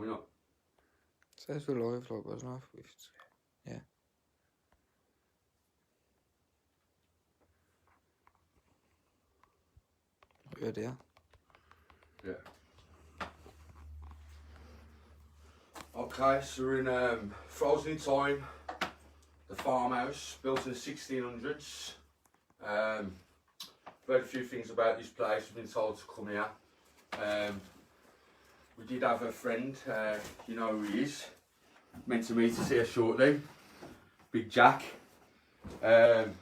we not? Says we're live, like, wasn't it? Yeah. Good, yeah. Yeah. Okay, so we're in frozen in time. The farmhouse, built in the 1600s. I've heard a few things about this place. We've been told to come here. We did have a friend, you know who he is, meant to meet us here shortly. Big Jack. To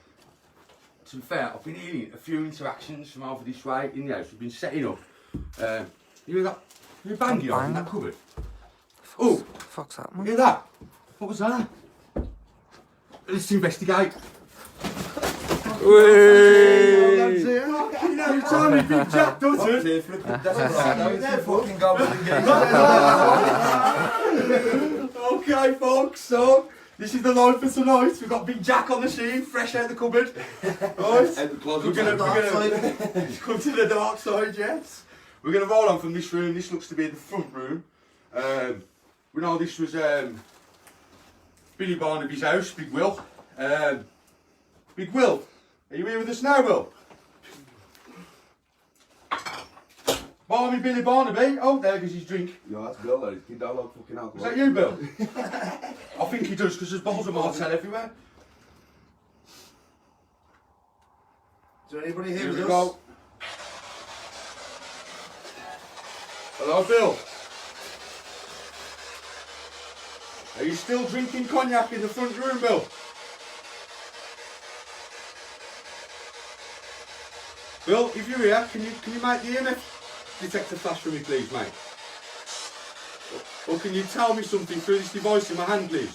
be fair, I've been hearing a few interactions from over this way in the house. We've been setting up. You hear that? You banging on in that cupboard? Oh! The fuck's that, man? Hear that? What was that? Let's investigate. Whee! You tell me, Big Jack, doesn't it? Okay, folks, so this is the line for tonight. We've got Big Jack on the scene, fresh out the cupboard. Right? We're gonna come to the dark side, yes. We're gonna roll on from this room. This looks to be the front room. We know this was Billy Barnaby's house, Big Will. Big Will, are you here with us now, Will? Barmy Billy Barnaby. Oh, there goes his drink. Yeah, that's Bill, though. He don't like fucking alcohol. Is that you, Bill? I think he does, because there's bottles of Martell everywhere. Is there anybody here Here with we us? go. Hello, Bill. Are you still drinking cognac in the front room, Bill? Bill, if you're here, can you make the EMF detector flash for me, please, mate? Or can you tell me something through this device in my hand, please?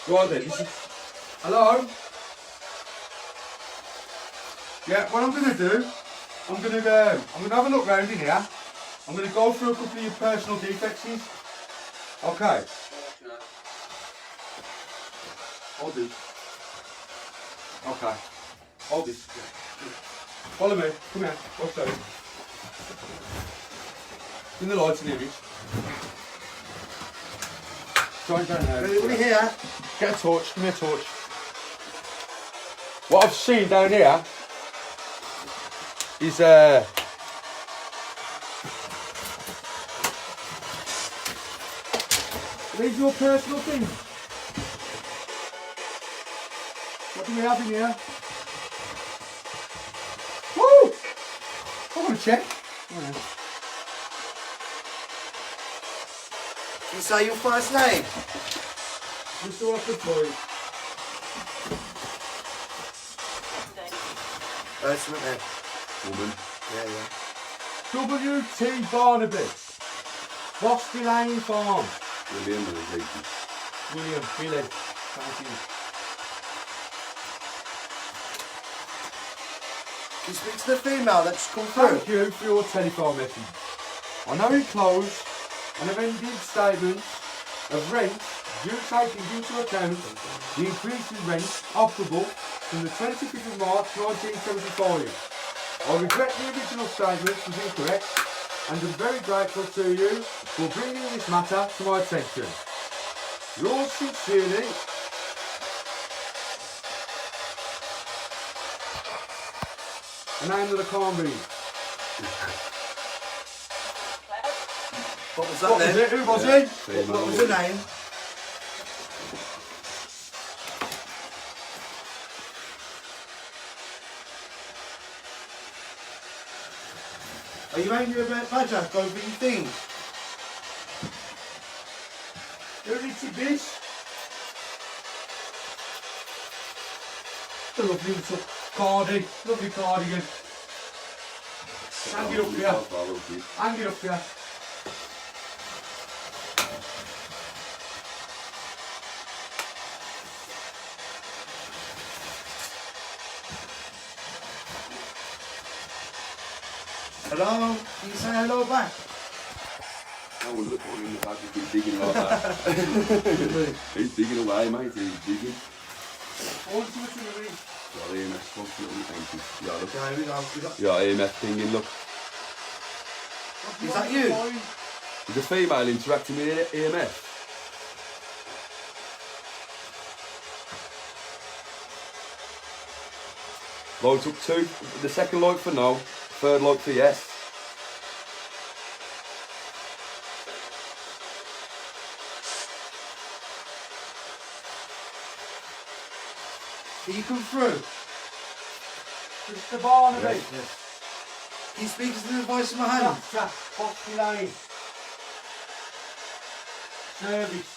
Right then, this is... Hello? Yeah, what I'm going to do, I'm going to have a look round in here. I'm going to go through a couple of your personal defects. Okay. Hold this. Okay. Hold this. Follow me. Come here. Watch that. In the lights and image. Try and down there. Anybody here? Get a torch. Give me a torch. What I've seen down here is these are your personal things. What do we have in here? Woo! I want to check. Yeah. Can you say your first name? Mr. Waterboy. Something there. Woman. Yeah. W.T. Barnaby. Boston Lane Farm. William. William, Billy. Thank you. Can you speak to the female that's come through? Thank you for your telephone message. I know enclosed an amended statement of rent due taking into account the increase in rent operable from the 25th of March 1975. I regret the original statement was incorrect and am very grateful to you for bringing this matter to my attention. Yours sincerely, a name that I can't read. What was that What then? was it? Who was he? What was the name? Are you angry about Badger over your thing? Who needs this? The lovely little cardi, lovely cardigan. Hang it up here. Hang it up here. Hello? Can you say hello back? I will look for him if I can keep digging like that. He's digging away, mate. He's digging. I want to see what's in the ring. Got EMF functioning, thank you. Yeah, look. Okay, we got... Yeah, EMF pinging, look. Is that you? There's a female interacting with EMF. Light up 2. The second light for no. Third light for yes. Can you come through? It's the Barnaby. Yes. Can you speak to the voice in my hand? Foxy Lane. Service.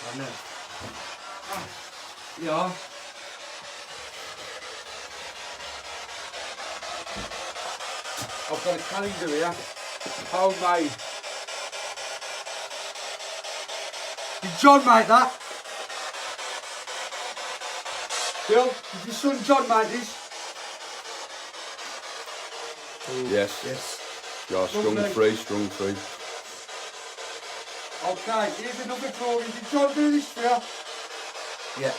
I know. Yeah. I've got a calendar here. Homemade. Did John make that? Bill, did your son John make this? Yes. Yes. Yeah, strung Lovely. 3. Okay, here's another drawing. Did John do this for you? Yeah.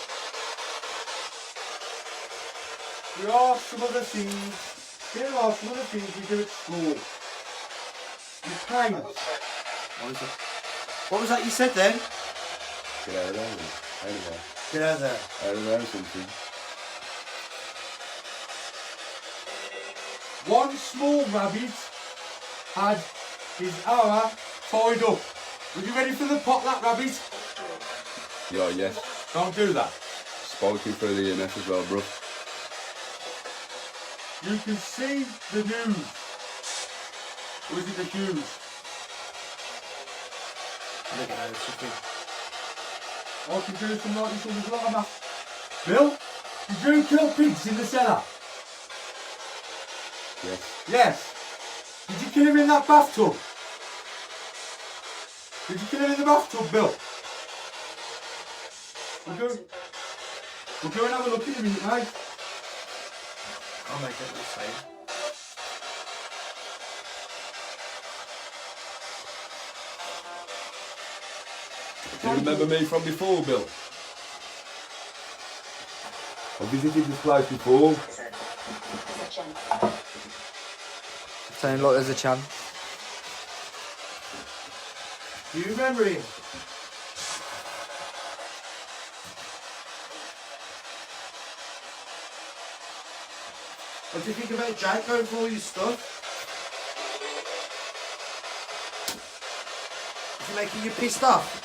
Here are some of the things. Here are some of the things we do at school. You paint. What was it? What was that you said then? Get out of there, man. Out of there. Get out of there. Out of there, something. One small rabbit had his hour tied up. Were you ready for the pot, that rabbit? Yeah, yes. Don't do that. Spiking through the EMF as well, bro. You can see the news. Or is it the Hughes? Look at that, something. I can do something like this on the lot of math. Bill, did you kill pigs in the cellar? Yes. Yes. Did you kill him in that bathtub? Did you kill him in the bathtub, Bill? We'll go and have a look in a minute, mate. I'll make it the same. Do you remember me from before, Bill? I visited this place before. Sound like there's a chance. Do you remember him? What do you think about Jack going for all your stuff? Is he making you pissed off?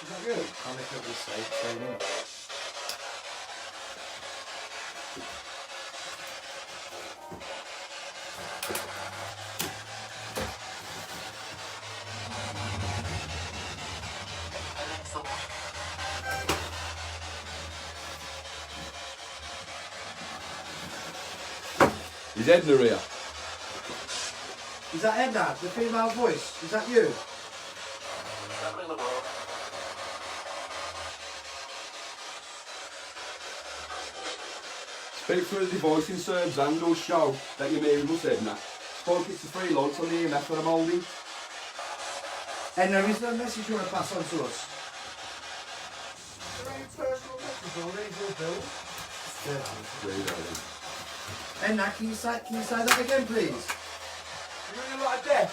Is that good? I'll make it the same. Is Edna here? Is that Edna, the female voice? Is that you? Speak through the device in Serb's hand or show that you're hearing us, Edna. Spike it to 3 lights on the EMF that I'm holding. Edna, is there a message you want to pass on to us? Personal message or legal bill? Edna, can you say that again, please? You're in a lot of debt.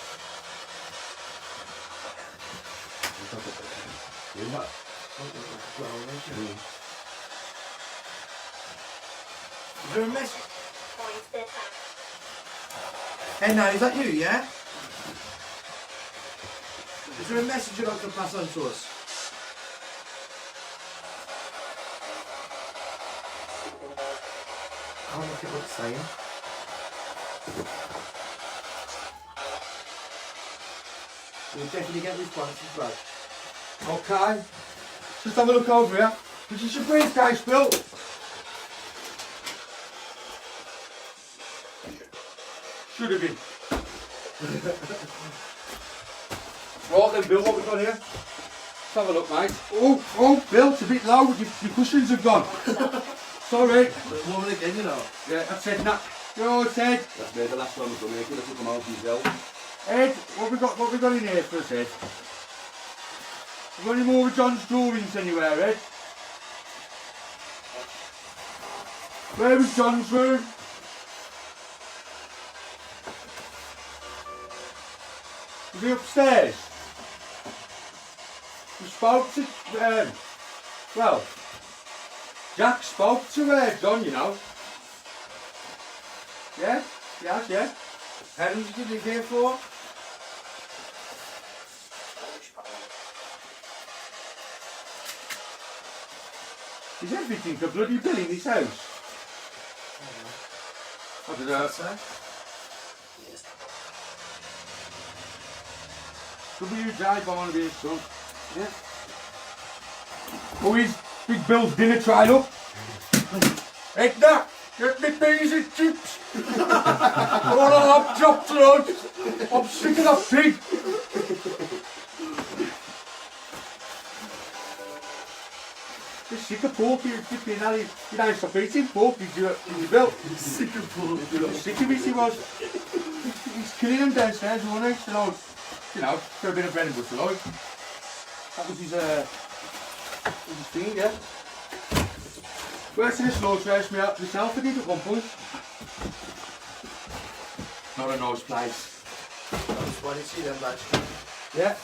Is there a message? Edna, is that you, yeah? Is there a message you'd like to pass on to us? I'll look at what it's saying. We'll definitely get responses back. Okay. Just have a look over here. This is your briefcase, Bill. should have been. Right then, Bill, what we got here? Let's have a look, mate. Oh, Bill, it's a bit low. Your cushions have gone. Sorry. Woman again, you know. Yeah, that's Ed. Yo, it's Ed. That's made the last one for me. I could have took them out yourself. Ed, what we got in here for us, Ed? Have got any more of John's drawings anywhere, Ed? Where was John's room? Was he upstairs? We spoke to, well, Jack spoke to John, you know. Yeah, yeah. How long did you live here for? Is everything a bloody bill in this house? I don't know. WJ Barnaby, son. Yeah. Oh, his big Bill's dinner tried up. Edna, get me beans and chips. I want a hot chop tonight. I'm sick of that pig. You're sick of pork, you're flipping out. You don't stop eating pork, did you, Bill? Sick of pork. Sick of it, he was. He's killing him downstairs, wasn't he? So, you know, for a bit of bread and butter, like. That was his thing, yeah. Worked in a slaughterhouse myself, I did at one point. Not a nice place. That's why you see them lads. Yeah.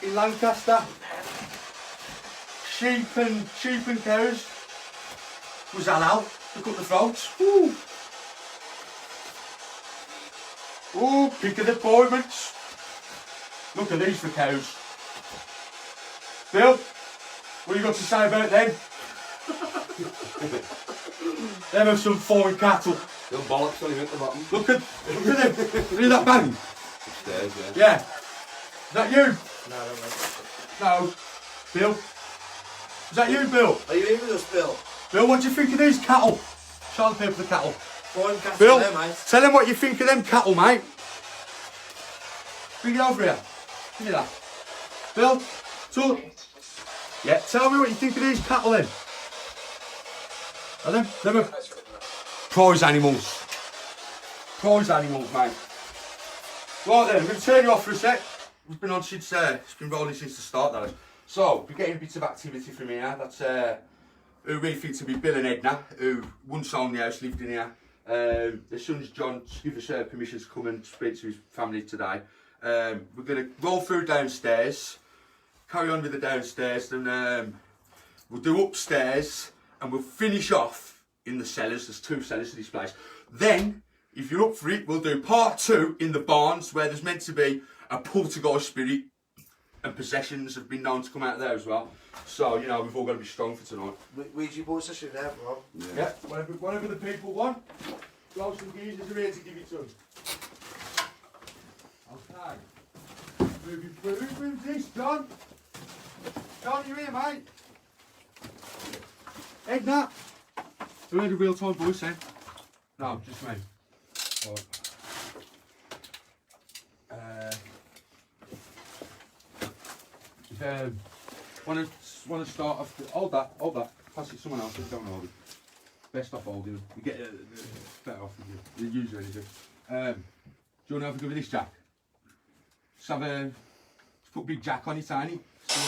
In Lancaster. Sheep and cows. Was halal to cut the throats. Woo. Ooh, pick of the appointments. Look at these for cows. Bill, what you got to say about them? Them are some fine cattle. Little bollocks on him at the bottom. Look at them. Look at that bang. Upstairs, yeah. Yeah. Is that you? No, I don't know. No. Bill? Is that you, Bill? Are you in with us, Bill? Bill, what do you think of these cattle? Show the people the cattle. Fine cattle Bill, there, mate. tell them what you think of them cattle, mate. Bring it over here. Give me that. Bill, talk. Yeah, tell me what you think of these cattle then. Are them are prize animals. Prize animals, mate. Right then, I'm going to turn you off for a sec. We've been on since, it's been rolling since the start, that is. So, we're getting bits of activity from here. That's who we think to be Bill and Edna, who once owned the house, lived in here. Their son's John give us permission to come and speak to his family today. We're going to roll through downstairs, carry on with the downstairs, then we'll do upstairs, and we'll finish off in the cellars. There's 2 cellars to this place. Then, if you're up for it, we'll do part 2 in the barns, where there's meant to be a poltergeist spirit, and possessions have been known to come out of there as well. So, you know, we've all got to be strong for tonight. Ouija boards are shit there, bro. Yeah, whatever the people want, blokes and geezers are here to give it to them. Okay. Moving this, John. John, you here, mate? Edna. Who heard a real-time voice then? No, just me. Want to start off? Hold that. Pass it to someone else. Don't hold it. Best off holding. You get better off with you. Usually do. Do you want to have a go with this Jack? Let's put Big Jack on it, tiny. So,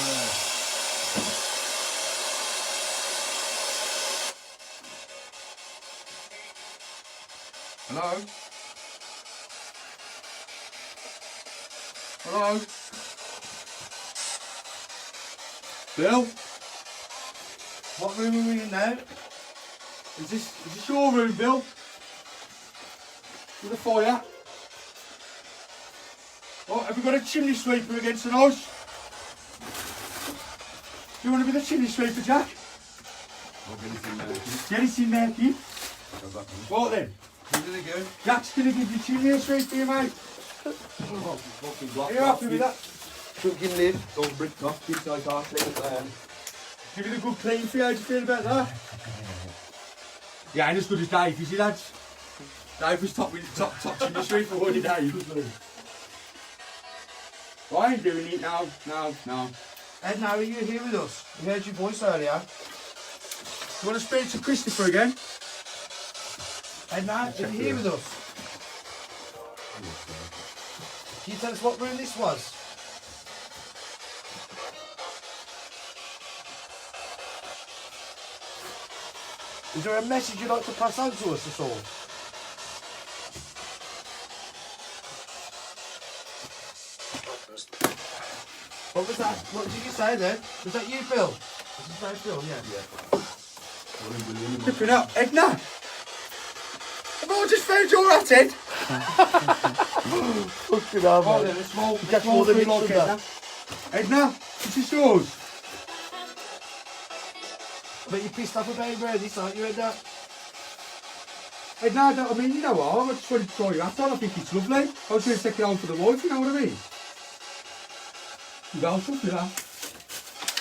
hello. Hello. Bill? What room are we in now? Is this your room, Bill? With a fire? Oh, have we got a chimney sweeper against the nose? Do you want to be the chimney sweeper, Jack? I'll get it in there. Get it in there, kid. What then? Who's gonna go? Jack's going to give you chimney sweeper, you mate. Fucking block. Are you happy with that? Fucking lid. Don't brick off, kids, I can't take it there. Give it a good clean for you. How do you feel about that? Yeah, ain't as good as Dave, is he, lads? Dave was top industry for 40 days. Why are you doing it now? No. Edna, are you here with us? We heard your voice earlier. You want to speak to Christopher again? Edna, are you here with us? Can you tell us what room this was? Is there a message you'd like to pass on to us at all? What was that? What did you say then? Was that you, Phil? Was it say Phil? Yeah. Flipping up. Edna! Have I just found your hat, Ed? Fucking hell, Oh, mate. then a small That's more than like it's Edna. Edna, this is yours. But you're pissed off about this, aren't you, Edna? Edna, I mean, you know what? I just wanted to try your hat on. I think it's lovely. I was going to take it home for the wife, you know what I mean? You got something with that.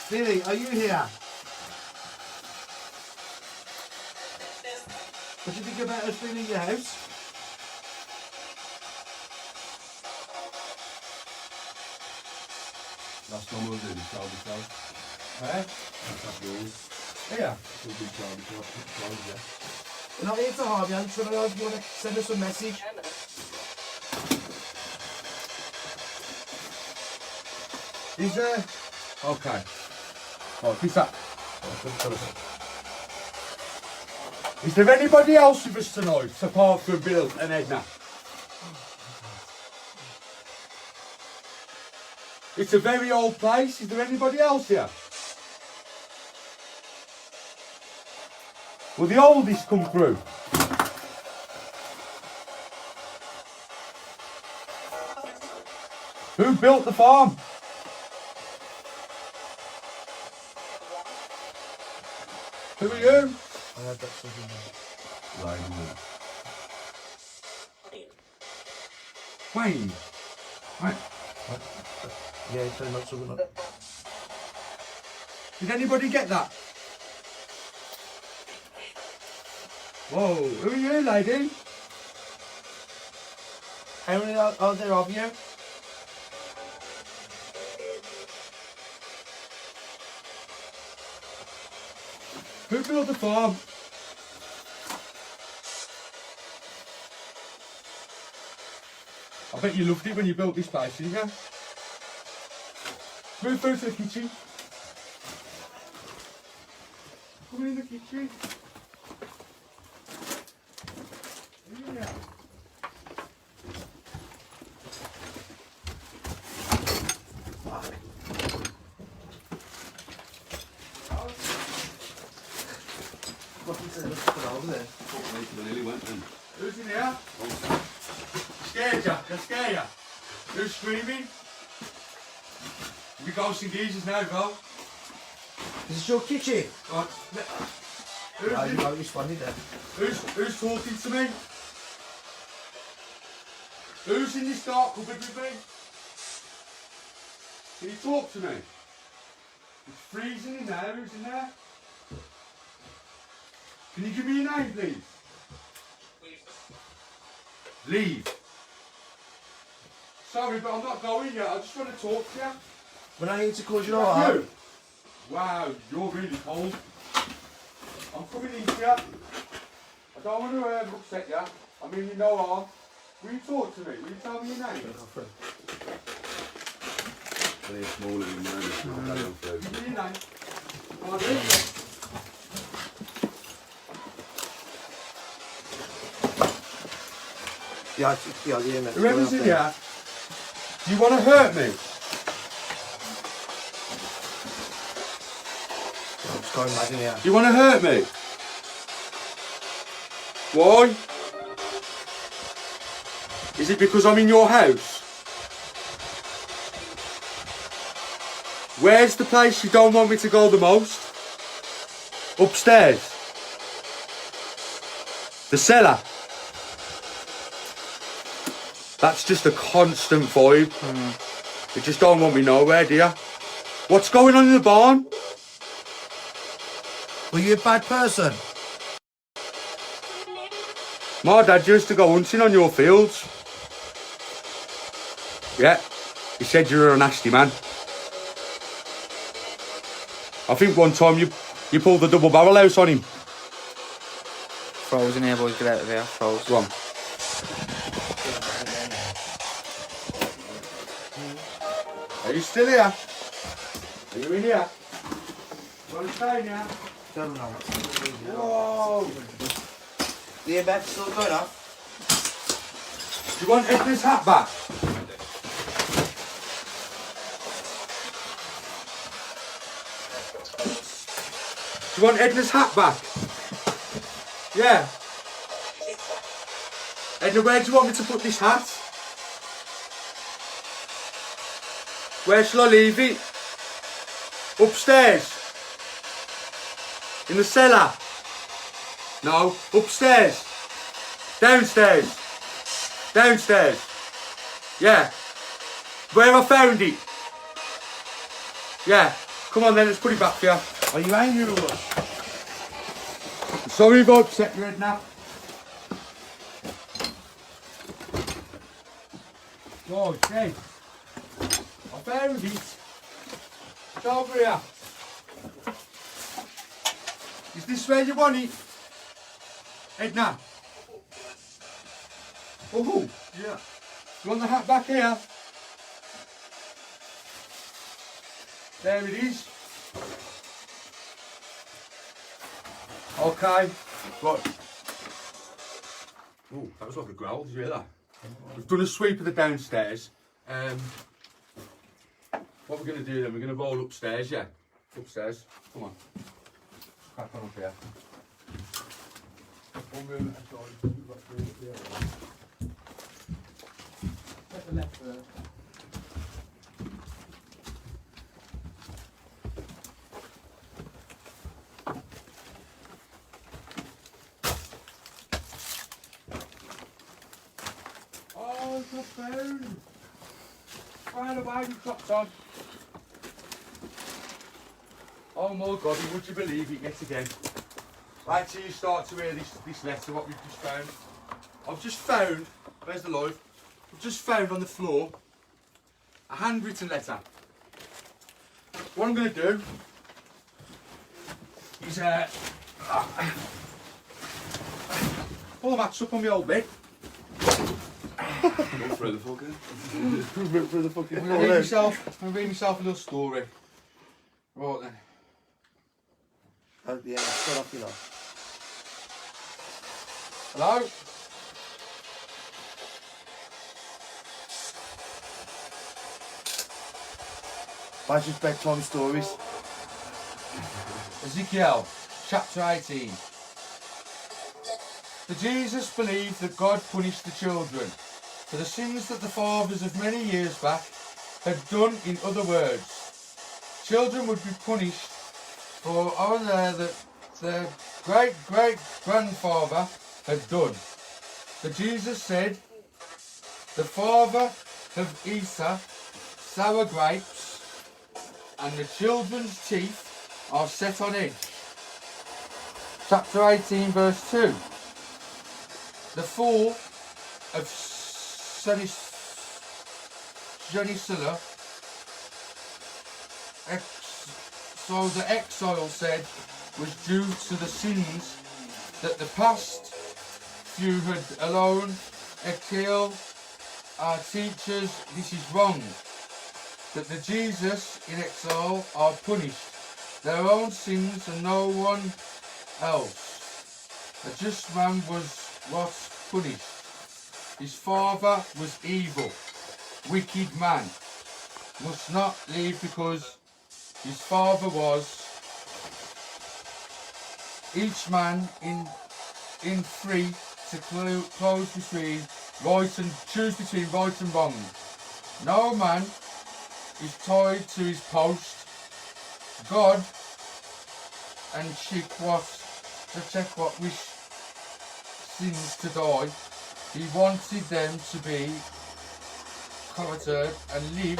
Billy, are you here? What do you think about us being in your house? That's not what it is, Charlie Charles. Eh? That's yours. Yeah. It'll be Charlie Charles, yeah. We're not here to harm you. I'm just wondering if you want to send us a message. Is there... Okay. Right, who's that? Is there anybody else with us tonight, apart from Bill and Edna? It's a very old place. Is there anybody else here? Will the oldies come through? Who built the farm? Who are you? I heard that something. Wayne. Right. Yeah, it's very much something like. Did anybody get that? Whoa, who are you, lady? How many are there of you? Who built the farm? I bet you loved it when you built this place, didn't you? Move through to the kitchen. Come in the kitchen. Yeah. Who's in here? Scared ya? They're scared ya? Who's screaming? You ghosting geezers now, bro. This is your kitchen. Right. No, you don't respond there. Who's talking to me? Who's in this dark cupboard with me? Can you talk to me? It's freezing in there. Who's in there? Can you give me your name, please? Leave. Sorry, but I'm not going yet. I just want to talk to you. We're not here to cause you Is that harm. you? Wow, you're really cold. I'm coming in here. I don't want to upset you. I mean, you know harm. Will you talk to me? Will you tell me your name? They're smaller than mine. Give me your name. Pardon? Yeah, yeah, mate. Whoever's in here, do you want to hurt me? I'm just going mad in here. Do you want to hurt me? Why? Is it because I'm in your house? Where's the place you don't want me to go the most? Upstairs. The cellar. That's just a constant vibe. You just don't want me nowhere, do you? What's going on in the barn? Were you a bad person? My dad used to go hunting on your fields. Yeah, he said you were a nasty man. I think one time you pulled the double barrel house on him. Frozen here, boys, get out of here. Frozen. Go on. Are you still here? Are you in here? You want to stay in here? Don't know. Whoa! The bed's still going off. Do you want Edna's hat back? Do you want Edna's hat back? Yeah. Edna, where do you want me to put this hat? Where shall I leave it? Upstairs? In the cellar? No, upstairs? Downstairs? Downstairs? Yeah. Where I found it? Yeah. Come on then, let's put it back for you. Are you angry with us? Sorry if I upset your head now. Oh, okay. I found it. It's over here. Is this where you want it? Edna? Oh, yeah. You want the hat back here? There it is. Okay. Right. Oh, that was like a growl. Did you hear that? We've done a sweep of the downstairs. What we're going to do then, we're going to roll upstairs, yeah? Upstairs. Come on. Crack on up here. One room at a time. We've got three up here. Take the left first. Oh, it's my phone. Right away, you clocked on. Oh my God, would you believe it yet again? Right till you start to hear this letter, what we've just found. I've just found, where's the light? I've just found on the floor a handwritten letter. What I'm going to do is pull the mats up on my old bed. Go through the fucking. Through the fucking I'm going to read myself a little story. Right then. Oh, yeah, shut off, you know. Hello? That's just bedtime stories. Ezekiel, chapter 18. For Jesus believed that God punished the children for the sins that the fathers of many years back had done. In other words, children would be punished for all that their great-great-grandfather had done. But Jesus said, the father of Esau, sour grapes, and the children's teeth are set on edge. Chapter 18, verse 2. The fall of Janisilla, so the exile said, was due to the sins that the past few had alone. Ezekiel, our teachers, this is wrong. That the Jesus in exile are punished, their own sins and no one else. A just man was punished. His father was evil, wicked man. Must not leave because his father was each man in free to choose between right and wrong. No man is tied to his post. God and check what wish sins to die. He wanted them to be coveted and live.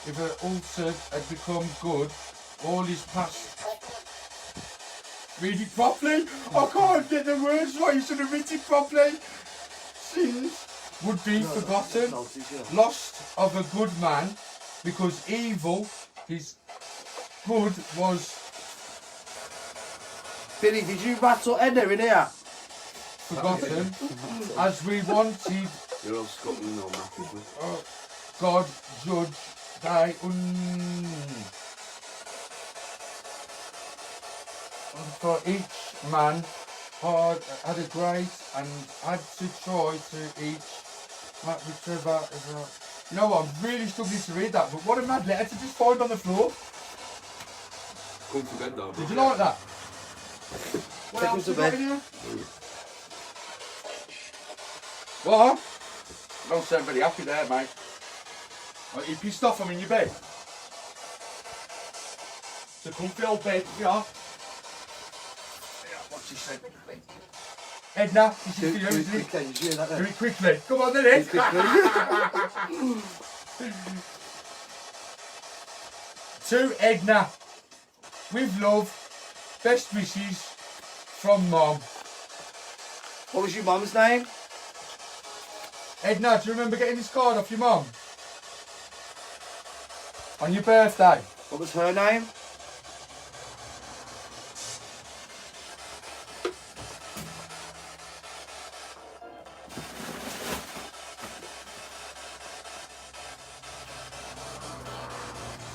If an altered had become good, all his past Read it properly. I can't get the words right. You should have read it properly. Sins would be forgotten, lost of a good man, because evil, his good was Billy, did you rattle Edna in here? forgotten, as we wanted. You're all Scotland or massively. God judge thy for each man had a grace and had to try to each whichever is a, you know what, I'm really struggling to read that, but what a mad letter to just find on the floor. Come to bed though. Did you like that? What Take else me you to got bed. in here? What? Don't sound very happy there, mate. Are you pissed off I'm in your bed? It's a comfy old bed, yeah. What's he said? Edna, this is for you, isn't it? Did you hear that Do then? it quickly. Come on then, Ed. To Edna, with love, best wishes from Mom. What was your mum's name? Edna, do you remember getting this card off your mum? On your birthday? What was her name?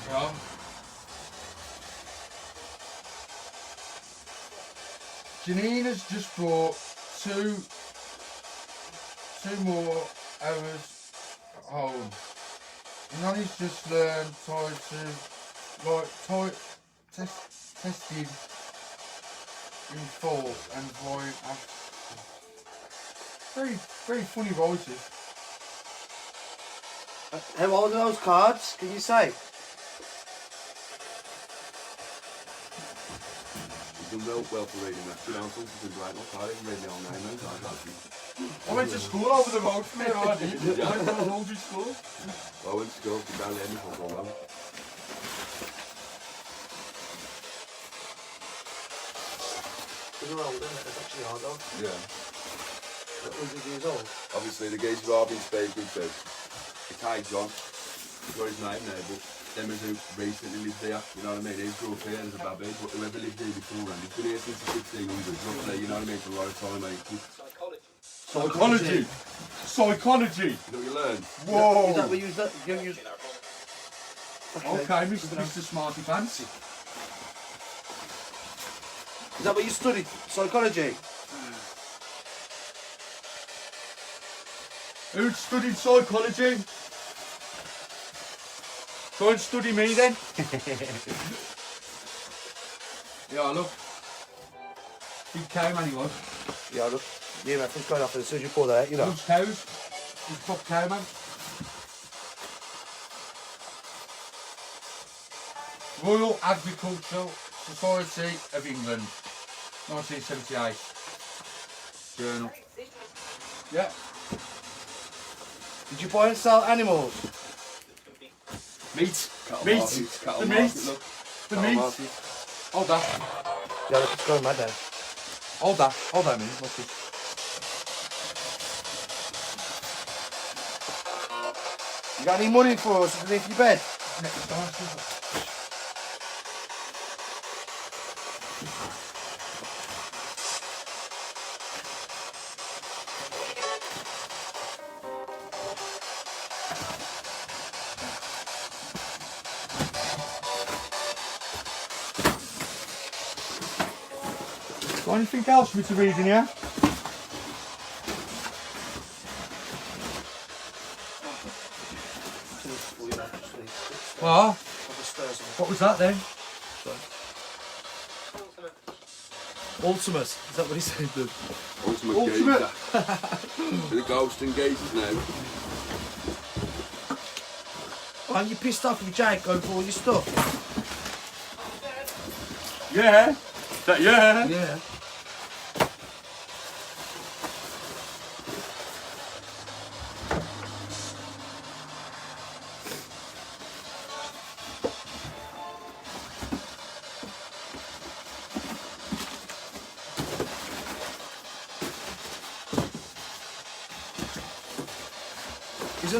Yeah. Janina's just brought two more hours home. Nonny's just learned tested in full and void after. Very funny voices. How old are those cards? Can you say? You've done well for reading that. You know, something's been right. Look, I didn't read my own name out. I got you. I went to school over the road from here, I did. I went to the Holdridge school. Well, I went to school from down there before I go home. They're old, isn't it? It's actually hard though. Yeah. They're 100 years old. Obviously, the guys who I've been speaking to, it's Hi John. I've got his name there, but them who recently lived there, you know what I mean? He grew up here as a baby, but whoever lived here beforehand, he's been here since the 1600s, roughly, you know what I mean? For a lot of time, mate. Psychology. Psychology. You know what you learn? Whoa. Is that what you use? Okay, Mr. Smarty Pants. Is that what you studied? Psychology? Who studied psychology? Go and study me then. Yeah, look. Big cow man he was. Yeah, look. Yeah, man, things going off as soon as you pull that, you know. Loves cows. He's top cow man. Royal Agricultural Society of England, 1978. Journal. Yeah. Did you buy and sell animals? Meat. Cattle Meat. market, cattle The market, meat. look. The Cattle meat. market. Hold that. Yeah, look, it's going mad then. Hold that. Hold that a minute. What's this? You got any money for us underneath your bed? Next time. Got anything else for me to read in here? What? What was that then? Ultimus. Is that what he said? Ultimate Ultimate. geezer. With the ghost and geezers now. Aren't you pissed off with Jake going for all your stuff? Yeah. Yeah. Yeah.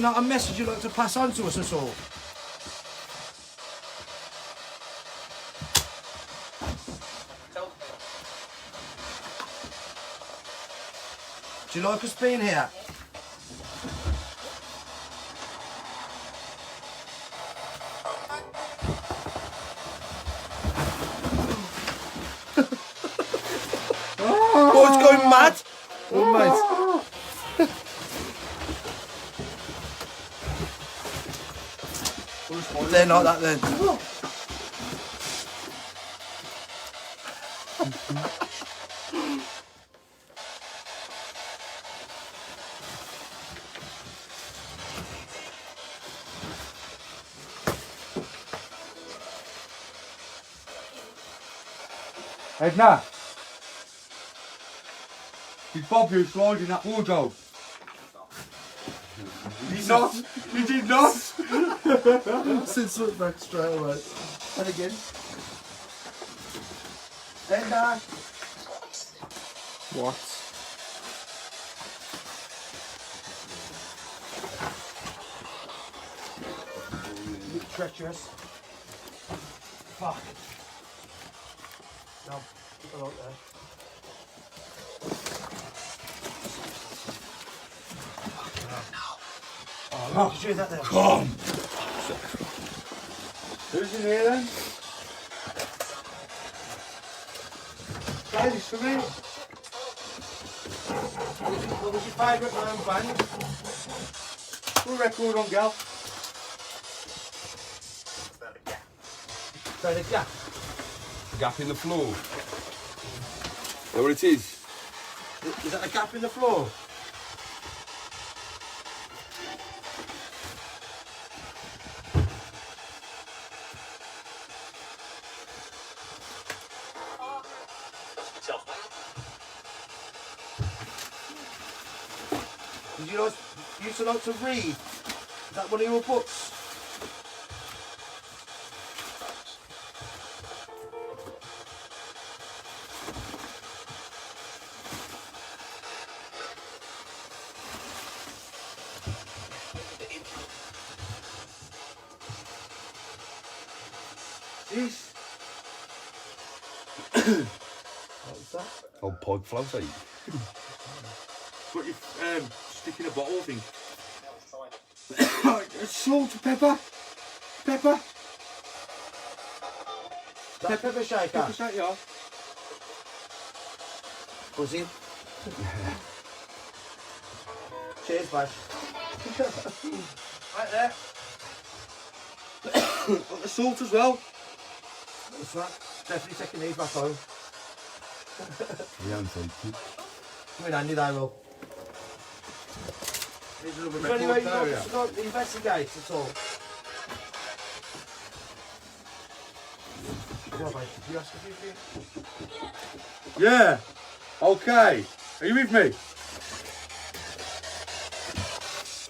there not a message you'd like to pass on to us at all? Do you like us being here? Oh, it's going mad! Oh, mate. They're not that then. Edna! Did Bob you slide in that wardrobe? He did not! He did not! Since look back straight away. And again. Edna! What? Look treacherous. Fuck. No, keep it out there. Oh, look, you do that there. Come! Who's in here then? Play this for me. What was your favourite known band? Put a record on, gal. So the gap. Gap in the floor. Is that what it is? Is that a gap in the floor? Did you used to like to read? Is that one of your books? This. What's that? Oh, pod floaty. What you stick in a bottle, I think. Salt, pepper. Pepper. Is that a pepper shaker? Pepper shake, yeah. Buzzing. Cheers, Bash. Right there. Got the salt as well. What's that? Definitely taking these back home. We haven't taken it. Come in handy, they will. There's another Is there any way record you there, want yeah. us to go investigate at all? Yeah, mate, did you ask a few things? Yeah. Okay. Are you with me?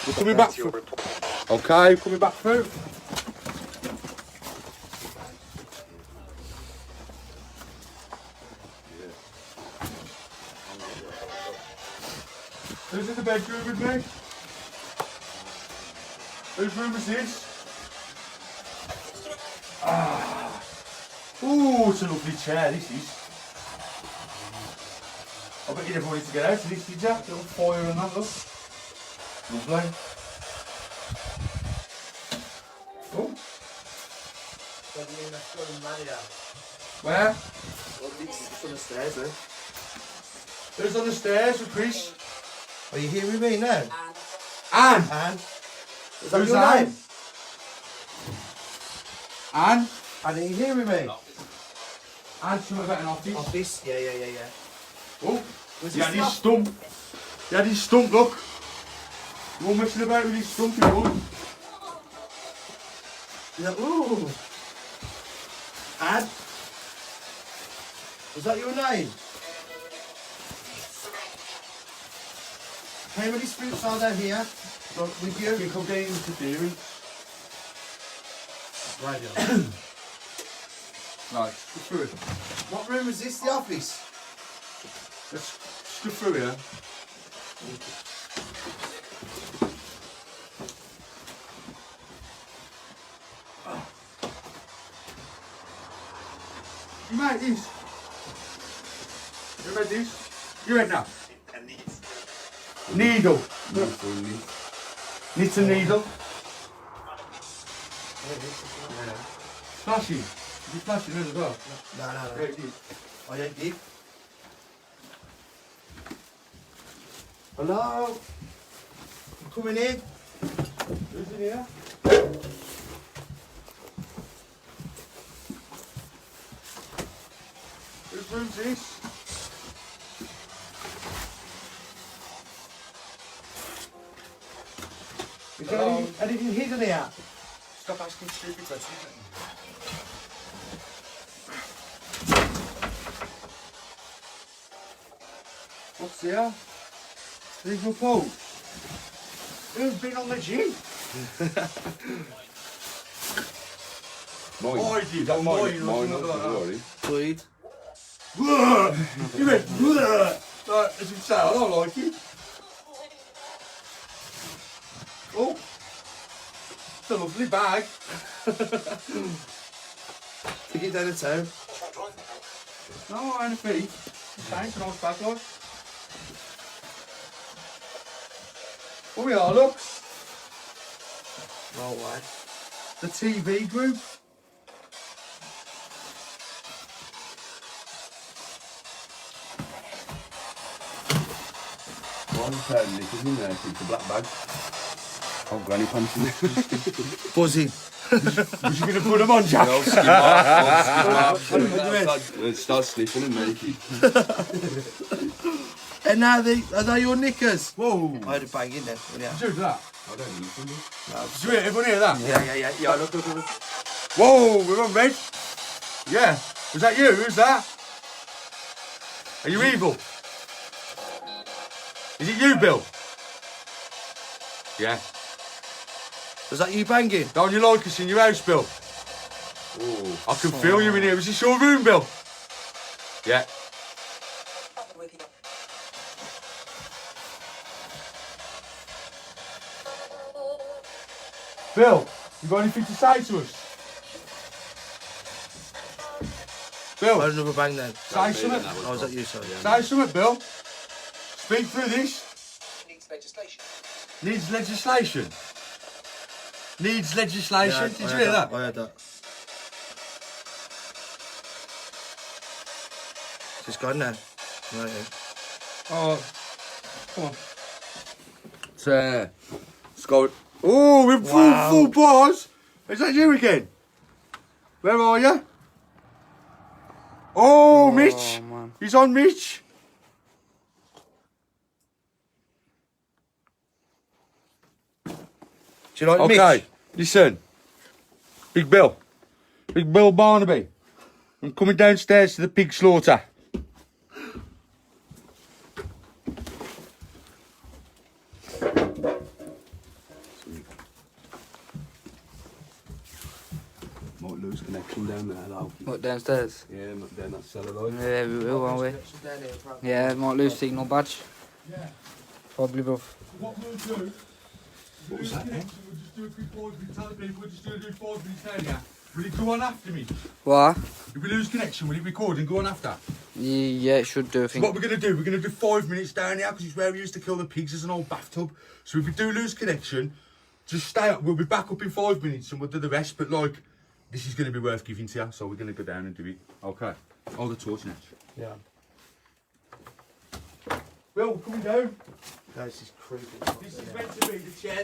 We're coming back through. Okay, coming back through. Who's in the bedroom with me? Whose room is this? Ah. Ooh, it's a lovely chair, this is. I bet you never wanted to get out of this, did you? Little fire and that, look. Lovely. Oh. What do you mean that's going mad here? Where? Well, it's on the stairs, eh? Who's on the stairs with Chris? Are you here with me now? Anne! Anne? Is that Who's your Anne? name? Anne? Anne, are you here with me? Anne's something about an office. Office? Yeah. Oh, Was he this had his not- stump. He had his stump, look. You weren't messing about with his stump, you would. Yeah, ooh. Anne? Is that your name? How many spirits are there here? With you? You come down interference. Right, yeah. Right, go through it. What room is this? The office? Let's go through here. You made this. You made this. You read now. Needle. Knit a needle. Flashing. You flashing as well? No. Yeah, it is. I ain't deep. Hello? I'm coming in. Who's in here? Whose room's this? Is there anything hidden here? Stop asking stupid questions. What's here? There's your pole. Who's been on the gym? Mine. I did. Don't mind it. Mine, Mine, don't worry. Bleed. You went, like, as you say, I don't like it. Oh, it's a lovely bag. Take it down the town. No, I ain't a thief. It's nice, a nice bag, like. Oh, we are, look. No way. The TV group. One pair of knickers in there, keep the black bag. Oh, granny pants in there. Buzzing. Was you going to put them on, Jack? I'll skip off. Start sniffing and naked. And now are they your knickers? Whoa. I had a bang in there. Yeah. Did you do that? I don't need them. Did you hear everyone hear that? Yeah. Look. Whoa, we're on red. Yeah. Was that you? Who's that? Are you evil? Is it you, Bill? Yeah. Was that you banging? Don't you like us in your house, Bill? Oh. I can feel you in here. Was this your room, Bill? Yeah. Bill, you got anything to say to us? I Bill, had another bang then. say something. Oh, was that you, sorry? Say something, Bill. Speak through this. Needs legislation. Needs legislation. Needs legislation. Yeah, Did you hear that? I heard that. It's gone now. Right here. Oh, come on. Let's go. Oh, we're full bars. Is that you again? Where are you? Oh, Mitch. Man. He's on Mitch. Do you like Okay, Mitch? listen. Big Bill Barnaby. I'm coming downstairs to the pig slaughter. Might lose connection down there, though. What, downstairs? Yeah, down that cellar line. Yeah, we will, won't we? Yeah, might lose signal badge. Yeah. Probably, bruv. What we'll do, What was that, eh? we'll just do a quick pause. We'll tell the people we're just going to do 5 minutes down here. Will it go on after me? What? If we lose connection, will it record and go on after? Yeah, it should do, I So think. what we're going to do, we're going to do 5 minutes down here because it's where we used to kill the pigs as an old bathtub. So if we do lose connection, just stay up. We'll be back up in 5 minutes and we'll do the rest. But like, this is going to be worth giving to you. So we're going to go down and do it. Okay. Hold the torch next. Yeah. Will, coming down. Guys, this is creepy. This is meant to be the chair.